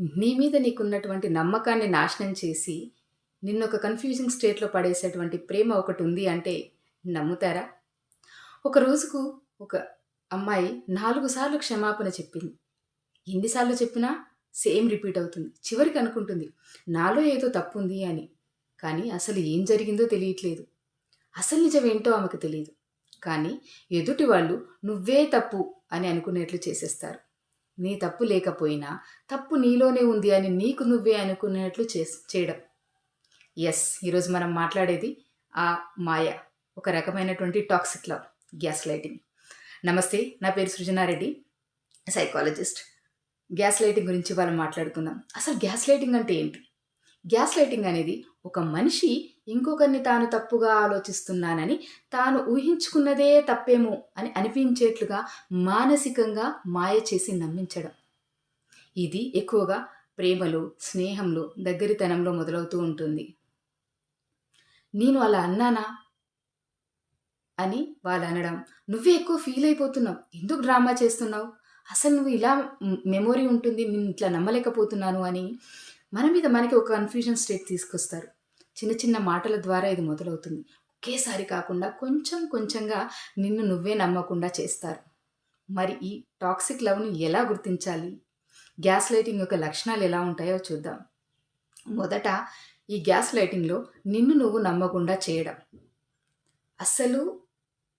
నీ మీద నీకున్నటువంటి నమ్మకాన్ని నాశనం చేసి, నిన్నొక కన్‌ఫ్యూజింగ్ స్టేట్‌లో పడేసేటువంటి ప్రేమ ఒకటుంది అంటే నమ్ముతారా? ఒక రోజుకు ఒక అమ్మాయి 4 సార్లు క్షమాపణ చెప్పింది. ఎన్ని సార్లు చెప్పినా సేమ్ రిపీట్ అవుతుంది. చివరికి అనుకుంటుంది, నాలో ఏదో తప్పుంది అని. కానీ అసలు ఏం జరిగిందో తెలియట్లేదు. అసలు నిజమేంటో ఆమెకు తెలీదు. కానీ ఎదుటి వాళ్ళు నువ్వే తప్పు అని అనుకునేట్లు చేసేస్తారు. నీ తప్పు లేకపోయినా తప్పు నీలోనే ఉంది అని నీకు నువ్వే అనుకునేట్లు చేయడం. ఈరోజు మనం మాట్లాడేది ఆ మాయ. ఒక రకమైనటువంటి టాక్సిక్ లవ్, గ్యాస్ లైటింగ్. నమస్తే, నా పేరు సృజనారెడ్డి, సైకాలజిస్ట్. గ్యాస్ లైటింగ్ గురించి మనం మాట్లాడుకుందాం. అసలు గ్యాస్ లైటింగ్ అంటే ఏంటి? గ్యాస్ లైటింగ్ అనేది ఒక మనిషి ఇంకొకరిని తాను తప్పుగా ఆలోచిస్తున్నానని, తాను ఊహించుకున్నదే తప్పేమో అని అనిపించేట్లుగా మానసికంగా మాయ చేసి నమ్మించడం. ఇది ఎక్కువగా ప్రేమలో, స్నేహంలో, దగ్గరితనంలో మొదలవుతూ ఉంటుంది. నేను అలా అన్నానా అని వాళ్ళు అనడం, నువ్వే ఎక్కువ ఫీల్ అయిపోతున్నావు, ఎందుకు డ్రామా చేస్తున్నావు, అసలు నువ్వు ఇలా మెమొరీ ఉంటుంది, నేను ఇట్లా నమ్మలేకపోతున్నాను అని మన మీద మనకి ఒక కన్ఫ్యూజన్ స్టేట్ తీసుకొస్తారు. చిన్న చిన్న మాటల ద్వారా ఇది మొదలవుతుంది. ఒకేసారి కాకుండా కొంచెం కొంచెంగా నిన్ను నువ్వే నమ్మకుండా చేస్తారు. మరి ఈ టాక్సిక్ లవ్‌ని ఎలా గుర్తించాలి? గ్యాస్ లైటింగ్ యొక్క లక్షణాలు ఎలా ఉంటాయో చూద్దాం. మొదట ఈ గ్యాస్ లైటింగ్‌లో నిన్ను నువ్వు నమ్మకుండా చేయడం. అస్సలు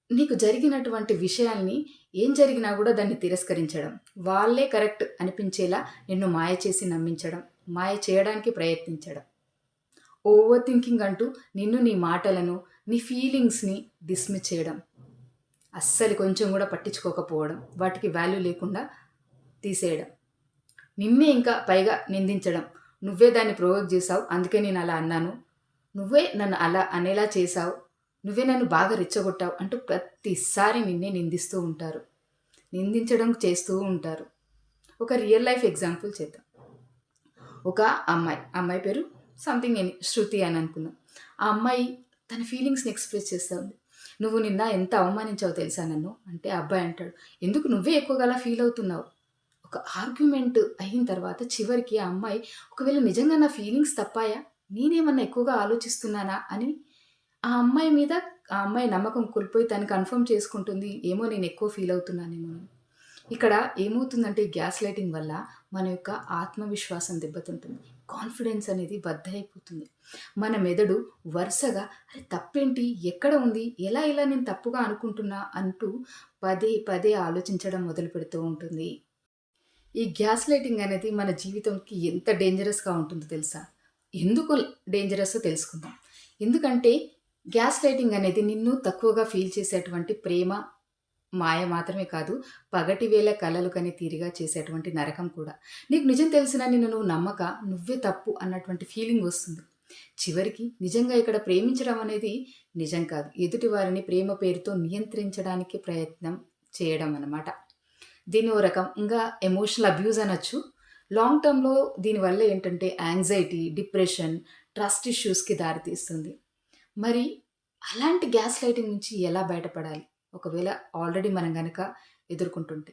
నీకు జరిగినటువంటి విషయాల్ని ఏం జరిగినా కూడా దాన్ని తిరస్కరించడం. వాళ్ళే కరెక్ట్ అనిపించేలా నిన్ను మాయ చేసి నమ్మించడం. మాయ చేయడానికి ప్రయత్నించడం. ఓవర్ థింకింగ్ అంటూ నిన్ను, నీ మాటలను, నీ ఫీలింగ్స్‌ని డిస్మిస్ చేయడం. అస్సలు కొంచెం కూడా పట్టించుకోకపోవడం. వాటికి వాల్యూ లేకుండా తీసేయడం. నిన్నే ఇంకా పైగా నిందించడం. నువ్వే దాన్ని ప్రొవోక్ చేశావు, అందుకే నేను అలా అన్నాను. నువ్వే నన్ను అలా అనేలా చేశావు. నువ్వే నన్ను బాగా రెచ్చగొట్టావు అంటూ ప్రతిసారి నిన్నే నిందిస్తూ ఉంటారు. నిందించడం చేస్తూ ఉంటారు. ఒక రియల్ లైఫ్ ఎగ్జాంపుల్ చేద్దాం. ఒక అమ్మాయి పేరు సంథింగ్ శృతి అని అనుకుందాం. ఆ అమ్మాయి తన ఫీలింగ్స్‌ని ఎక్స్‌ప్రెస్ చేస్తూ ఉంది. నువ్వు నిన్న ఎంత అవమానించావో తెలుసా నన్ను అంటే, ఆ అబ్బాయి అంటాడు, ఎందుకు నువ్వే ఎక్కువగా అలా ఫీల్ అవుతున్నావు. ఒక ఆర్గ్యుమెంట్ అయిన తర్వాత చివరికి ఆ అమ్మాయి, ఒకవేళ నిజంగా నా ఫీలింగ్స్ తప్పాయా, నేనేమన్నా ఎక్కువగా ఆలోచిస్తున్నానా అని ఆ అమ్మాయి మీద ఆ అమ్మాయి నమ్మకం కోల్పోయి తను కన్ఫర్మ్ చేసుకుంటుంది, ఏమో నేను ఎక్కువ ఫీల్ అవుతున్నానేమో అని. ఇక్కడ ఏమవుతుందంటే గ్యాస్ లైటింగ్ వల్ల మన యొక్క ఆత్మవిశ్వాసం దెబ్బతింటుంది. కాన్ఫిడెన్స్ అనేది బద్దలైపోతుంది. మన మెదడు వరుసగా అరే తప్పేంటి, ఎక్కడ ఉంది, ఎలా ఇలా నేను తప్పుగా అనుకుంటున్నా అంటూ పదే పదే ఆలోచించడం మొదలుపెడుతూ ఉంటుంది. ఈ గ్యాస్ లైటింగ్ అనేది మన జీవితంకి ఎంత డేంజరస్‌గా ఉంటుందో తెలుసా? ఎందుకు డేంజరస్సో తెలుసుకుందాం. ఎందుకంటే గ్యాస్ లైటింగ్ అనేది నిన్ను తక్కువగా ఫీల్ చేసేటువంటి ప్రేమ, మాయ మాత్రమే కాదు, పగటి వేళ కలలు కని తీరిగా చేసేటువంటి నరకం కూడా. నీకు నిజం తెలిసినా నిన్ను నువ్వు నమ్మక, నువ్వే తప్పు అన్నటువంటి ఫీలింగ్ వస్తుంది. చివరికి నిజంగా ఇక్కడ ప్రేమించడం అనేది నిజం కాదు. ఎదుటి వారిని ప్రేమ పేరుతో నియంత్రించడానికి ప్రయత్నం చేయడం అన్నమాట. దీన్ని ఓ రకంగా ఎమోషనల్ అబ్యూజ్ అనొచ్చు. లాంగ్ టర్మ్‌లో దీనివల్ల ఏంటంటే యాంగ్జైటీ, డిప్రెషన్, ట్రస్ట్ ఇష్యూస్‌కి దారితీస్తుంది. మరి అలాంటి గ్యాస్ లైటింగ్ నుంచి ఎలా బయటపడాలి? ఒకవేళ ఆల్రెడీ మనం గనక ఎదుర్కొంటుంటే.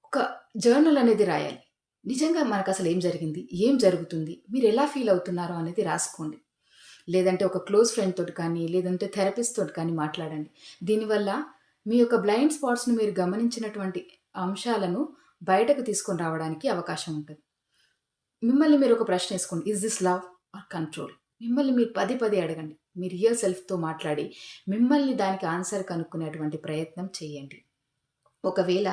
ఒక జర్నల్ అనేది రాయాలి. నిజంగా మనకసలు ఏం జరిగింది? ఏం జరుగుతుంది? మీరెలా ఫీల్ అవుతున్నారో అనేది రాసుకోండి. లేదంటే ఒక క్లోజ్ ఫ్రెండ్ తోటి కానీ, లేదంటే థెరపిస్ట్ తోటి కానీ మాట్లాడండి. దీనివల్ల మీ యొక్క బ్లైండ్ స్పాట్స్‌ని మీరు గమనించినటువంటి అంశాలను బయటకు తీసుకొని రావడానికి అవకాశం ఉంటది. మిమ్మల్ని మీరు ఒక ప్రశ్న ఏసుకోండి. Is this love or control? మిమ్మల్ని మీరు పదే పదే అడగండి. మీ రియల్ సెల్ఫ్‌తో మాట్లాడి మిమ్మల్ని దానికి ఆన్సర్ కనుక్కునేటువంటి ప్రయత్నం చేయండి. ఒకవేళ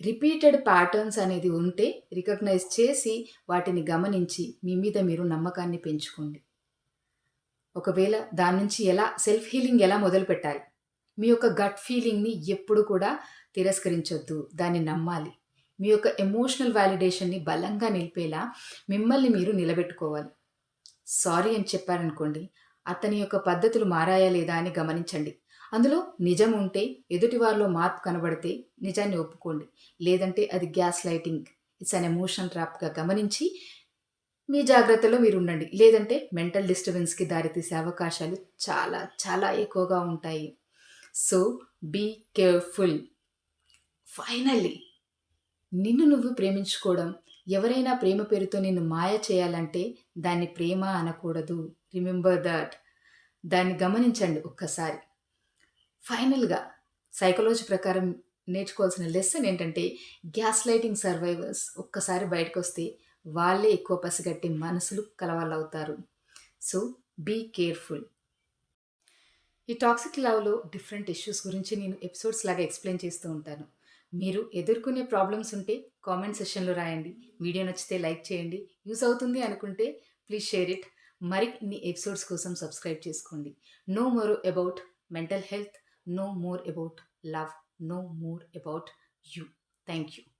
రిపీటెడ్ ప్యాటర్న్స్ అనేది ఉంటే రికగ్నైజ్ చేసి వాటిని గమనించి మీ మీద మీరు నమ్మకాన్ని పెంచుకోండి. ఒకవేళ దాని నుంచి సెల్ఫ్ హీలింగ్ ఎలా మొదలుపెట్టాలి? మీ యొక్క గట్ ఫీలింగ్‌ని ఎప్పుడు కూడా తిరస్కరించొద్దు. దాన్ని నమ్మాలి. మీ యొక్క ఎమోషనల్ వాలిడేషన్‌ని బలంగా నిలిపేలా మిమ్మల్ని మీరు నిలబెట్టుకోవాలి. సారీ అని చెప్పారనుకోండి, అతని యొక్క పద్ధతులు మారాయా లేదా అని గమనించండి. అందులో నిజం ఉంటే, ఎదుటి వారిలో మార్పు కనబడితే నిజాన్ని ఒప్పుకోండి. లేదంటే అది gas lighting, it's an emotional ట్రాప్‌గా గమనించి మీ జాగ్రత్తలో మీరుండండి. లేదంటే మెంటల్ డిస్టర్బెన్స్‌కి దారితీసే అవకాశాలు చాలా చాలా ఎక్కువగా ఉంటాయి. So, be careful. ఫైనల్లీ నిన్ను నువ్వు ప్రేమించుకోవడం, ఎవరైనా ప్రేమ పేరుతో నిన్ను మాయ చేయాలంటే దాన్ని ప్రేమ అనకూడదు. Remember that. దాన్ని గమనించండి ఒక్కసారి. ఫైనల్‌గా సైకాలజీ ప్రకారం నేర్చుకోవాల్సిన లెసన్ ఏంటంటే, గ్యాస్ లైటింగ్ సర్వైవర్స్ ఒక్కసారి బయటకొస్తే వాళ్ళే ఎక్కువ పసిగట్టి మనసులు కలవాళ్ళవుతారు. So, be careful. ఈ టాక్సిక్ లవ్‌లో డిఫరెంట్ ఇష్యూస్ గురించి నేను ఎపిసోడ్స్ లాగా ఎక్స్‌ప్లెయిన్ చేస్తూ ఉంటాను. మీరు ఎదుర్కొనే ప్రాబ్లమ్స్ ఉంటే కామెంట్ సెక్షన్‌లో రాయండి. వీడియో నచ్చితే లైక్ చేయండి. యూజ్ అవుతుంది అనుకుంటే ప్లీజ్ షేర్ ఇట్. మరిన్ని ఎపిసోడ్స్ కోసం సబ్స్క్రైబ్ చేసుకోండి. Know more about mental health, no more about love, no more about you. Thank you.